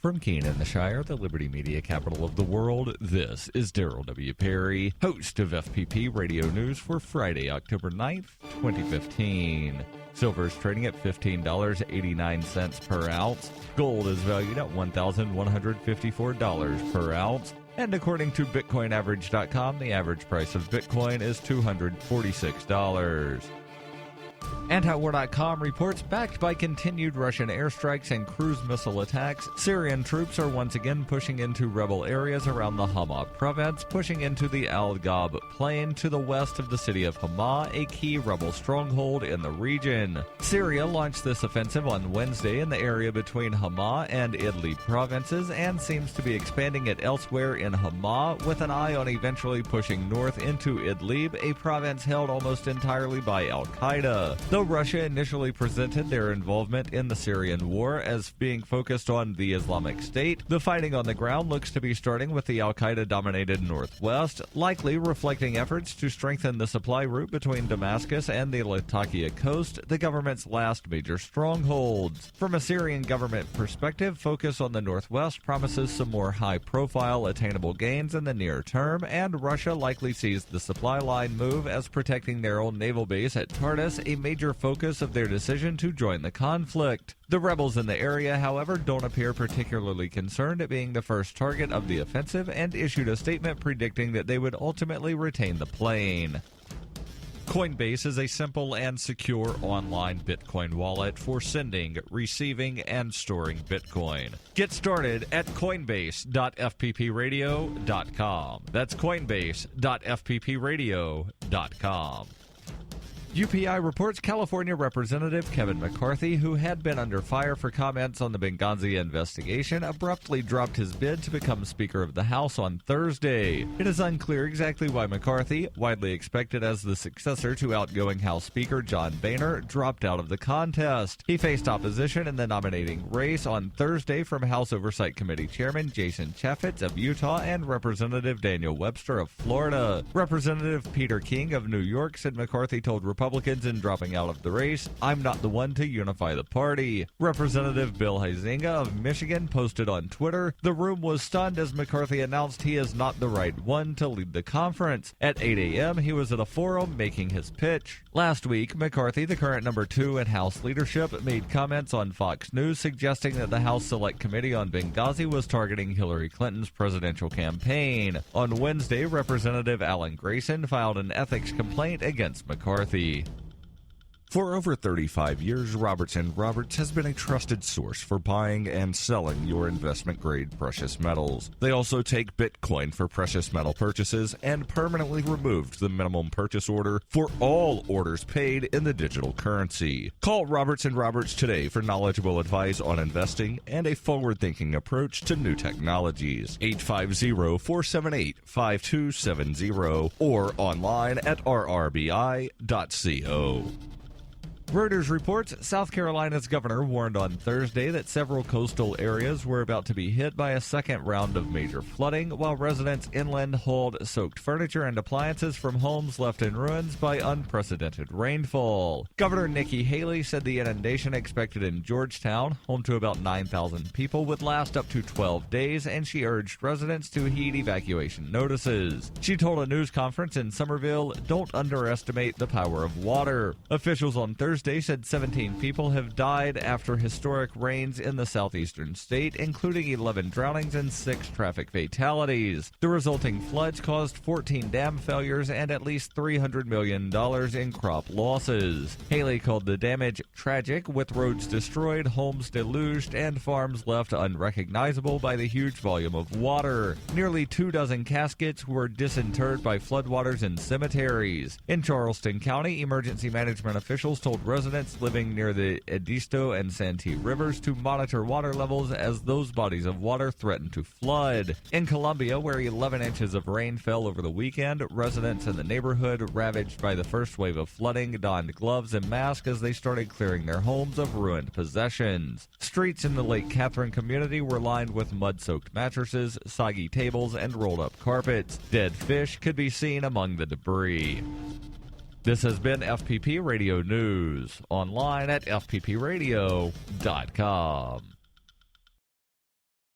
From Keene in the Shire, the Liberty Media capital of the world, this is Daryl W. Perry, host of FPP Radio News for Friday, October 9th, 2015. Silver is trading at $15.89 per ounce. Gold is valued at $1,154 per ounce. And according to BitcoinAverage.com, the average price of Bitcoin is $246. Antiwar.com reports, backed by continued Russian airstrikes and cruise missile attacks, Syrian troops are once again pushing into rebel areas around the Hama province, pushing into the Al-Ghab plain to the west of the city of Hama, a key rebel stronghold in the region. Syria launched this offensive on Wednesday in the area between Hama and Idlib provinces and seems to be expanding it elsewhere in Hama, with an eye on eventually pushing north into Idlib, a province held almost entirely by Al-Qaeda. Though Russia initially presented their involvement in the Syrian war as being focused on the Islamic State, the fighting on the ground looks to be starting with the Al-Qaeda-dominated northwest, likely reflecting efforts to strengthen the supply route between Damascus and the Latakia coast, the government's last major strongholds. From a Syrian government perspective, focus on the northwest promises some more high-profile, attainable gains in the near term, and Russia likely sees the supply line move as protecting their own naval base at Tartus, a major focus of their decision to join the conflict. The rebels in the area, however, don't appear particularly concerned at being the first target of the offensive and issued a statement predicting that they would ultimately retain the plain. Coinbase is a simple and secure online Bitcoin wallet for sending, receiving, and storing Bitcoin. Get started at coinbase.fppradio.com. That's coinbase.fppradio.com. UPI reports California Representative Kevin McCarthy, who had been under fire for comments on the Benghazi investigation, abruptly dropped his bid to become Speaker of the House on Thursday. It is unclear exactly why McCarthy, widely expected as the successor to outgoing House Speaker John Boehner, dropped out of the contest. He faced opposition in the nominating race on Thursday from House Oversight Committee Chairman Jason Chaffetz of Utah and Representative Daniel Webster of Florida. Representative Peter King of New York said McCarthy told Republicans in dropping out of the race, "I'm not the one to unify the party." Representative Bill Huizenga of Michigan posted on Twitter, "The room was stunned as McCarthy announced he is not the right one to lead the conference. At 8 a.m., he was at a forum making his pitch." Last week, McCarthy, the current number 2 in House leadership, made comments on Fox News suggesting that the House Select Committee on Benghazi was targeting Hillary Clinton's presidential campaign. On Wednesday, Representative Alan Grayson filed an ethics complaint against McCarthy. For over 35 years, Roberts & Roberts has been a trusted source for buying and selling your investment-grade precious metals. They also take Bitcoin for precious metal purchases and permanently removed the minimum purchase order for all orders paid in the digital currency. Call Roberts & Roberts today for knowledgeable advice on investing and a forward-thinking approach to new technologies. 850-478-5270 or online at rrbi.co. Reuters reports South Carolina's governor warned on Thursday that several coastal areas were about to be hit by a second round of major flooding, while residents inland hauled soaked furniture and appliances from homes left in ruins by unprecedented rainfall. Governor Nikki Haley said the inundation expected in Georgetown, home to about 9,000 people, would last up to 12 days, and she urged residents to heed evacuation notices. She told a news conference in Somerville, "Don't underestimate the power of water." Officials on Thursday said 17 people have died after historic rains in the southeastern state, including 11 drownings and 6 traffic fatalities. The resulting floods caused 14 dam failures and at least $300 million in crop losses. Haley called the damage tragic, with roads destroyed, homes deluged, and farms left unrecognizable by the huge volume of water. Nearly 24 caskets were disinterred by floodwaters in cemeteries. In Charleston County, emergency management officials told residents living near the Edisto and Santee rivers to monitor water levels as those bodies of water threaten to flood. In Columbia, where 11 inches of rain fell over the weekend, residents in the neighborhood ravaged by the first wave of flooding donned gloves and masks as they started clearing their homes of ruined possessions. Streets in the Lake Catherine community were lined with mud-soaked mattresses, soggy tables, and rolled-up carpets. Dead fish could be seen among the debris. This has been FPP Radio News, online at fppradio.com.